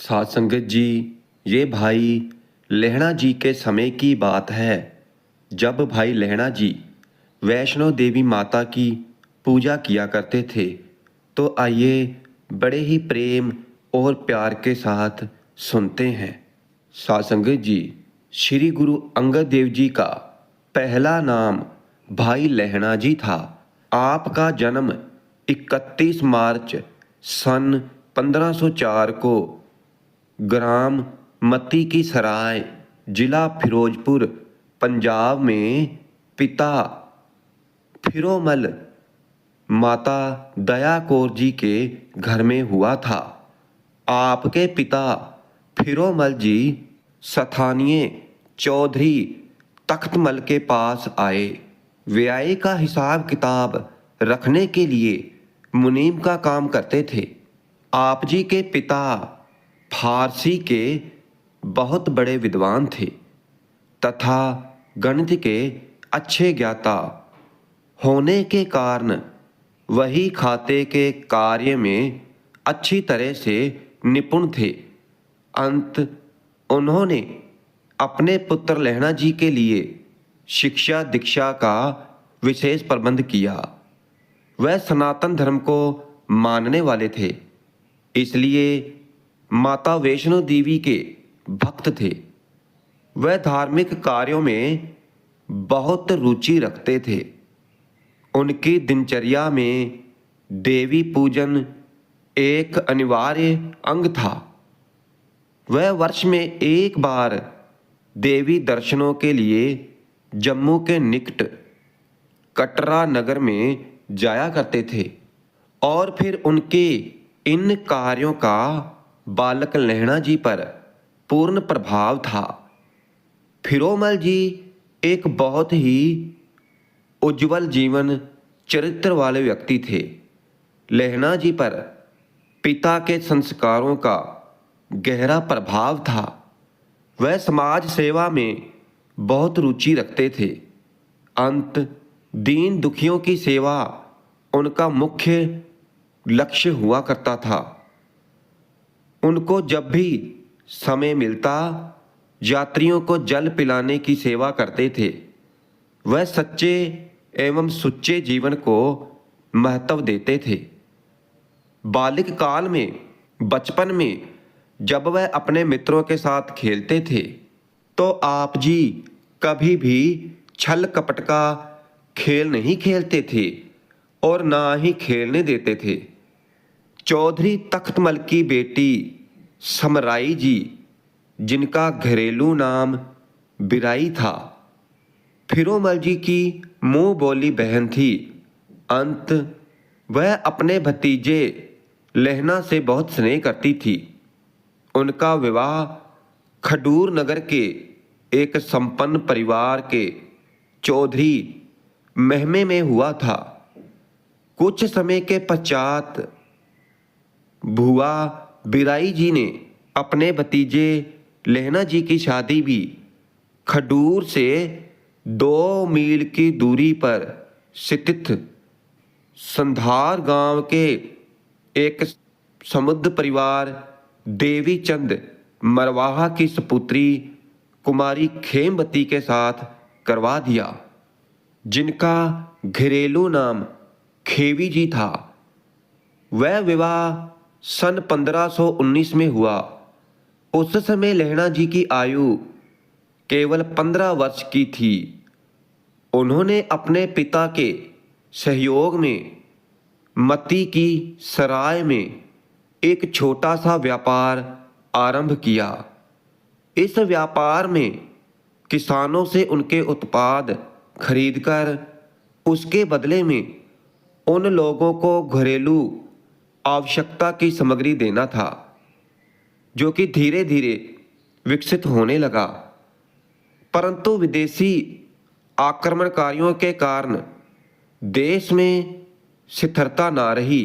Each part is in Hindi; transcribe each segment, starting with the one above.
साध संगत जी, ये भाई लहणा जी के समय की बात है जब भाई लहणा जी वैष्णो देवी माता की पूजा किया करते थे। तो आइए बड़े ही प्रेम और प्यार के साथ सुनते हैं। साध संगत जी, श्री गुरु अंगद देव जी का पहला नाम भाई लहणा जी था। आपका जन्म 31 मार्च सन 1504 को ग्राम मती की सराय, जिला फिरोजपुर, पंजाब में पिता फिरोमल माता दया कौर जी के घर में हुआ था। आपके पिता फिरोमल जी स्थानीय चौधरी तख्तमल के पास आए। व्यय का हिसाब किताब रखने के लिए मुनीम का काम करते थे। आप जी के पिता फारसी के बहुत बड़े विद्वान थे तथा गणित के अच्छे ज्ञाता होने के कारण वही खाते के कार्य में अच्छी तरह से निपुण थे। अंत उन्होंने अपने पुत्र लहणा जी के लिए शिक्षा दीक्षा का विशेष प्रबंध किया। वह सनातन धर्म को मानने वाले थे, इसलिए माता वैष्णो देवी के भक्त थे। वह धार्मिक कार्यों में बहुत रुचि रखते थे। उनकी दिनचर्या में देवी पूजन एक अनिवार्य अंग था। वह वर्ष में एक बार देवी दर्शनों के लिए जम्मू के निकट कटरा नगर में जाया करते थे और फिर उनके इन कार्यों का बालक लहणा जी पर पूर्ण प्रभाव था। फिरोमल जी एक बहुत ही उज्जवल जीवन चरित्र वाले व्यक्ति थे। लहणा जी पर पिता के संस्कारों का गहरा प्रभाव था। वह समाज सेवा में बहुत रुचि रखते थे। अंत दीन दुखियों की सेवा उनका मुख्य लक्ष्य हुआ करता था। उनको जब भी समय मिलता यात्रियों को जल पिलाने की सेवा करते थे। वह सच्चे एवं सुच्चे जीवन को महत्व देते थे। बालिक काल में, बचपन में जब वह अपने मित्रों के साथ खेलते थे तो आप जी कभी भी छल कपट का खेल नहीं खेलते थे और ना ही खेलने देते थे। चौधरी तख्तमल की बेटी समराई जी, जिनका घरेलू नाम बिराई था, फिरोमल जी की मुंह बोली बहन थी। अंत वह अपने भतीजे लहणा से बहुत स्नेह करती थी। उनका विवाह खडूर नगर के एक संपन्न परिवार के चौधरी महमे में हुआ था। कुछ समय के पश्चात भुआ बिराई जी ने अपने भतीजे लहणा जी की शादी भी खडूर से 2 मील की दूरी पर स्थित संधार गांव के एक समुद्र परिवार देवी चंद मरवाहा की सपुत्री कुमारी खेमवती के साथ करवा दिया, जिनका घरेलू नाम खेवी जी था। वह विवाह सन 1519 में हुआ। उस समय लहणा जी की आयु केवल 15 वर्ष की थी। उन्होंने अपने पिता के सहयोग में मती की सराय में एक छोटा सा व्यापार आरंभ किया। इस व्यापार में किसानों से उनके उत्पाद खरीदकर उसके बदले में उन लोगों को घरेलू आवश्यकता की सामग्री देना था, जो कि धीरे धीरे विकसित होने लगा। परंतु विदेशी आक्रमणकारियों के कारण देश में स्थिरता ना रही।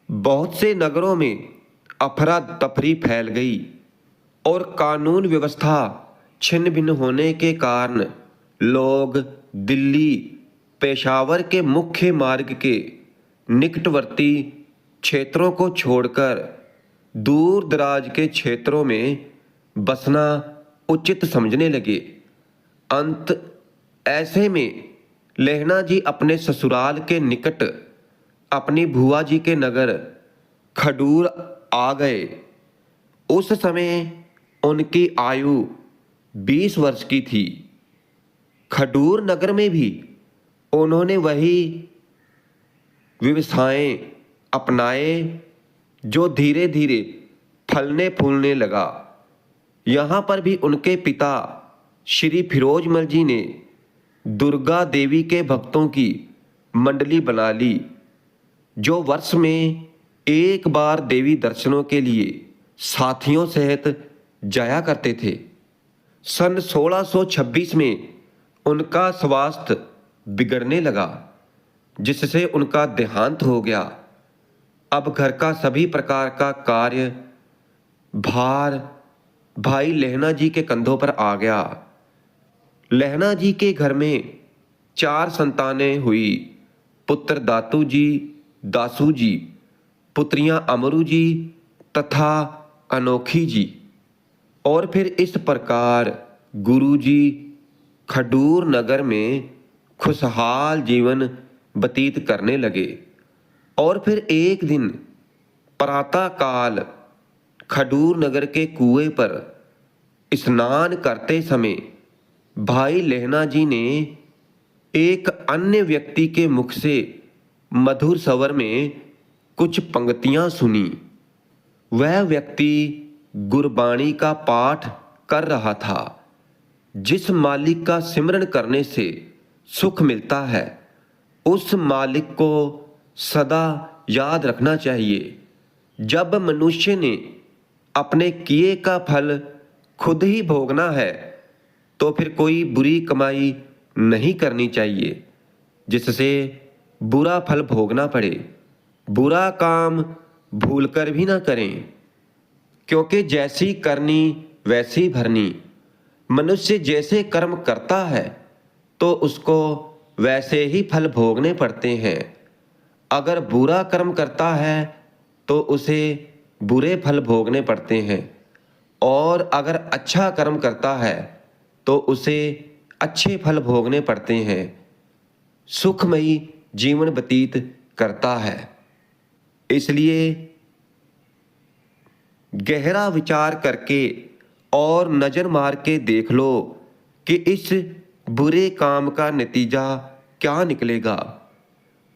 बहुत से नगरों में अफरा तफरी फैल गई और कानून व्यवस्था छिन्न भिन्न होने के कारण लोग दिल्ली, पेशावर के मुख्य मार्ग के निकटवर्ती क्षेत्रों को छोड़कर दूर दराज के क्षेत्रों में बसना उचित समझने लगे। अंत ऐसे में लहणा जी अपने ससुराल के निकट अपनी भूआ जी के नगर खडूर आ गए। उस समय उनकी आयु 20 वर्ष की थी। खडूर नगर में भी उन्होंने वही व्यवसाय अपनाए जो धीरे धीरे फलने फूलने लगा। यहाँ पर भी उनके पिता श्री फिरोजमल जी ने दुर्गा देवी के भक्तों की मंडली बना ली, जो वर्ष में एक बार देवी दर्शनों के लिए साथियों सहित जाया करते थे। सन 1626 में उनका स्वास्थ्य बिगड़ने लगा, जिससे उनका देहांत हो गया। अब घर का सभी प्रकार का कार्य भार भाई लहणा जी के कंधों पर आ गया। लहणा जी के घर में 4 संतानें हुई। पुत्र दातू जी, दासू जी, पुत्रियां अमरू जी तथा अनोखी जी। और फिर इस प्रकार गुरु जी खडूर नगर में खुशहाल जीवन व्यतीत करने लगे। और फिर एक दिन प्रातः काल खडूर नगर के कुएं पर स्नान करते समय भाई लहणा जी ने एक अन्य व्यक्ति के मुख से मधुर स्वर में कुछ पंक्तियां सुनी। वह व्यक्ति गुरबाणी का पाठ कर रहा था। जिस मालिक का सिमरन करने से सुख मिलता है, उस मालिक को सदा याद रखना चाहिए। जब मनुष्य ने अपने किए का फल खुद ही भोगना है, तो फिर कोई बुरी कमाई नहीं करनी चाहिए जिससे बुरा फल भोगना पड़े। बुरा काम भूलकर भी ना करें, क्योंकि जैसी करनी वैसी भरनी। मनुष्य जैसे कर्म करता है तो उसको वैसे ही फल भोगने पड़ते हैं। अगर बुरा कर्म करता है तो उसे बुरे फल भोगने पड़ते हैं, और अगर अच्छा कर्म करता है तो उसे अच्छे फल भोगने पड़ते हैं। सुखमयी जीवन व्यतीत करता है। इसलिए गहरा विचार करके और नजर मार के देख लो कि इस बुरे काम का नतीजा क्या निकलेगा।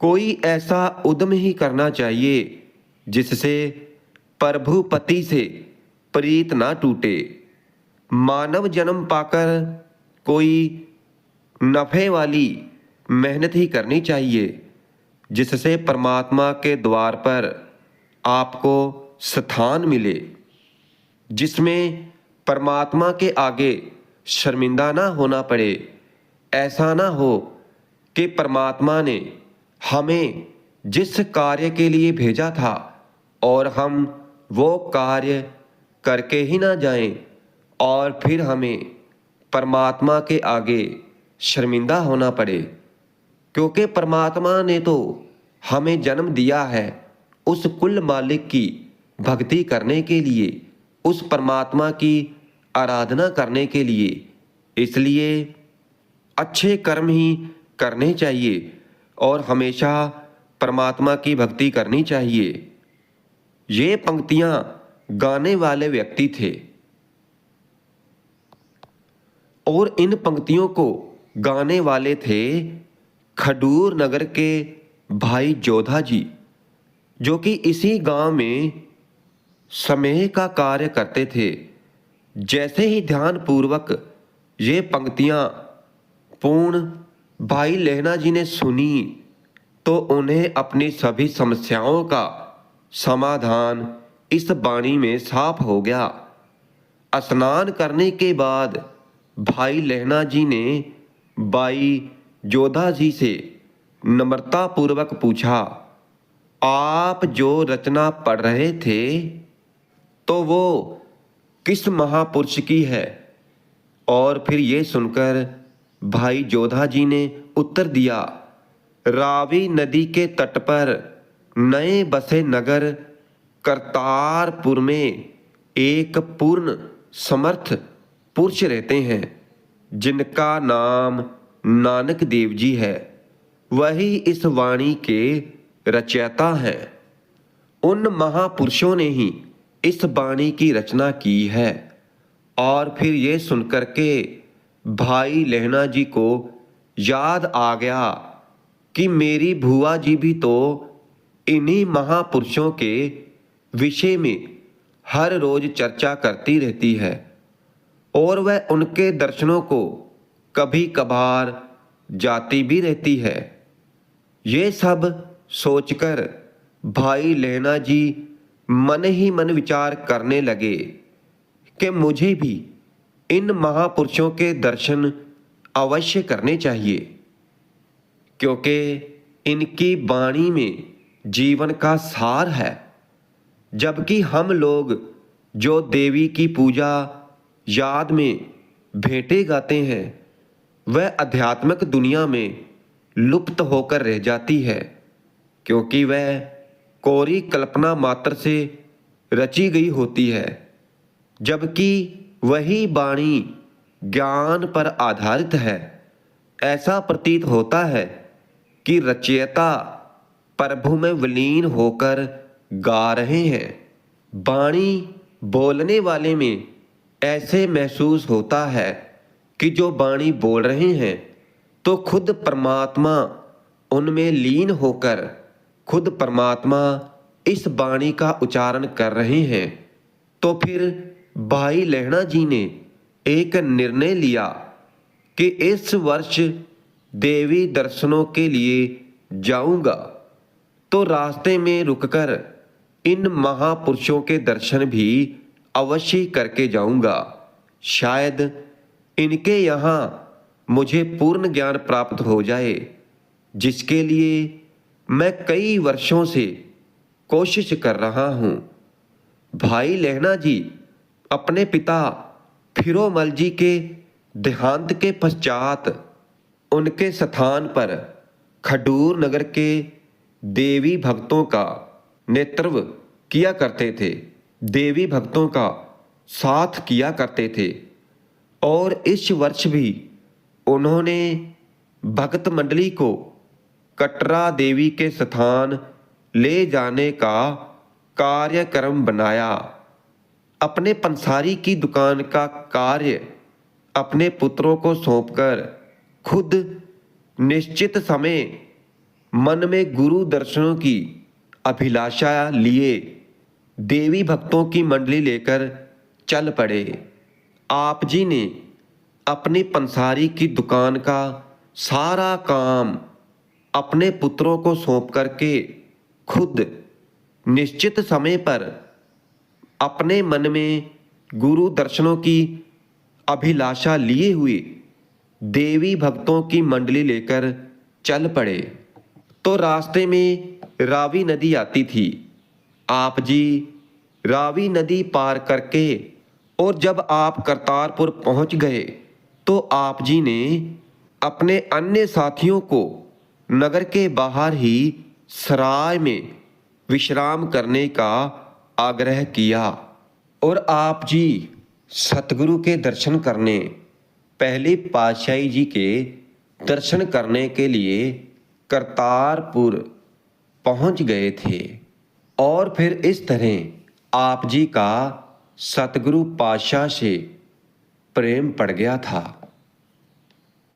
कोई ऐसा उद्यम ही करना चाहिए जिससे प्रभुपति से प्रीत ना टूटे। मानव जन्म पाकर कोई नफे वाली मेहनत ही करनी चाहिए, जिससे परमात्मा के द्वार पर आपको स्थान मिले, जिसमें परमात्मा के आगे शर्मिंदा ना होना पड़े। ऐसा ना हो कि परमात्मा ने हमें जिस कार्य के लिए भेजा था और हम वो कार्य करके ही ना जाएं, और फिर हमें परमात्मा के आगे शर्मिंदा होना पड़े। क्योंकि परमात्मा ने तो हमें जन्म दिया है उस कुल मालिक की भक्ति करने के लिए, उस परमात्मा की आराधना करने के लिए। इसलिए अच्छे कर्म ही करने चाहिए और हमेशा परमात्मा की भक्ति करनी चाहिए। ये पंक्तियां गाने वाले व्यक्ति थे, और इन पंक्तियों को गाने वाले थे खडूर नगर के भाई जोधा जी, जो कि इसी गांव में समेह का कार्य करते थे। जैसे ही ध्यान पूर्वक ये पंक्तियां पूर्ण भाई लहणा जी ने सुनी, तो उन्हें अपनी सभी समस्याओं का समाधान इस वाणी में साफ हो गया। स्नान करने के बाद भाई लहणा जी ने बाई जोधा जी से नम्रता पूर्वक पूछा, आप जो रचना पढ़ रहे थे तो वो किस महापुरुष की है? और फिर ये सुनकर भाई जोधा जी ने उत्तर दिया, रावी नदी के तट पर नए बसे नगर करतारपुर में एक पूर्ण समर्थ पुरुष रहते हैं जिनका नाम नानक देव जी है। वही इस वाणी के रचयिता हैं। उन महापुरुषों ने ही इस वाणी की रचना की है। और फिर ये सुनकर के भाई लहणा जी को याद आ गया कि मेरी भूआ जी भी तो इन्हीं महापुरुषों के विषय में हर रोज चर्चा करती रहती है और वह उनके दर्शनों को कभी कभार जाती भी रहती है। ये सब सोचकर भाई लहणा जी मन ही मन विचार करने लगे कि मुझे भी इन महापुरुषों के दर्शन अवश्य करने चाहिए, क्योंकि इनकी वाणी में जीवन का सार है। जबकि हम लोग जो देवी की पूजा याद में भेंटे गाते हैं वह आध्यात्मिक दुनिया में लुप्त होकर रह जाती है, क्योंकि वह कोरी कल्पना मात्र से रची गई होती है। जबकि वही वाणी ज्ञान पर आधारित है। ऐसा प्रतीत होता है कि रचयिता प्रभु में विलीन होकर गा रहे हैं। वाणी बोलने वाले में ऐसे महसूस होता है कि जो वाणी बोल रहे हैं तो खुद परमात्मा उनमें लीन होकर खुद परमात्मा इस वाणी का उच्चारण कर रहे हैं। तो फिर भाई लहणा जी ने एक निर्णय लिया कि इस वर्ष देवी दर्शनों के लिए जाऊंगा तो रास्ते में रुककर इन महापुरुषों के दर्शन भी अवश्य करके जाऊंगा। शायद इनके यहाँ मुझे पूर्ण ज्ञान प्राप्त हो जाए, जिसके लिए मैं कई वर्षों से कोशिश कर रहा हूँ। भाई लहणा जी अपने पिता फिरोमल जी के देहांत के पश्चात उनके स्थान पर खडूर नगर के देवी भक्तों का नेतृत्व किया करते थे, देवी भक्तों का साथ किया करते थे। और इस वर्ष भी उन्होंने भक्त मंडली को कटरा देवी के स्थान ले जाने का कार्यक्रम बनाया। अपने पंसारी की दुकान का कार्य अपने पुत्रों को सौंपकर खुद निश्चित समय मन में गुरु दर्शनों की अभिलाषा लिए देवी भक्तों की मंडली लेकर चल पड़े। आप जी ने अपनी पंसारी की दुकान का सारा काम अपने पुत्रों को सौंप करके खुद निश्चित समय पर अपने मन में गुरु दर्शनों की अभिलाषा लिए हुए देवी भक्तों की मंडली लेकर चल पड़े। तो रास्ते में रावी नदी आती थी। आप जी रावी नदी पार करके और जब आप करतारपुर पहुंच गए तो आप जी ने अपने अन्य साथियों को नगर के बाहर ही सराय में विश्राम करने का आग्रह किया और आप जी सतगुरु के दर्शन करने, पहले पातशाही जी के दर्शन करने के लिए करतारपुर पहुंच गए थे। और फिर इस तरह आप जी का सतगुरु पातशाह से प्रेम पड़ गया था।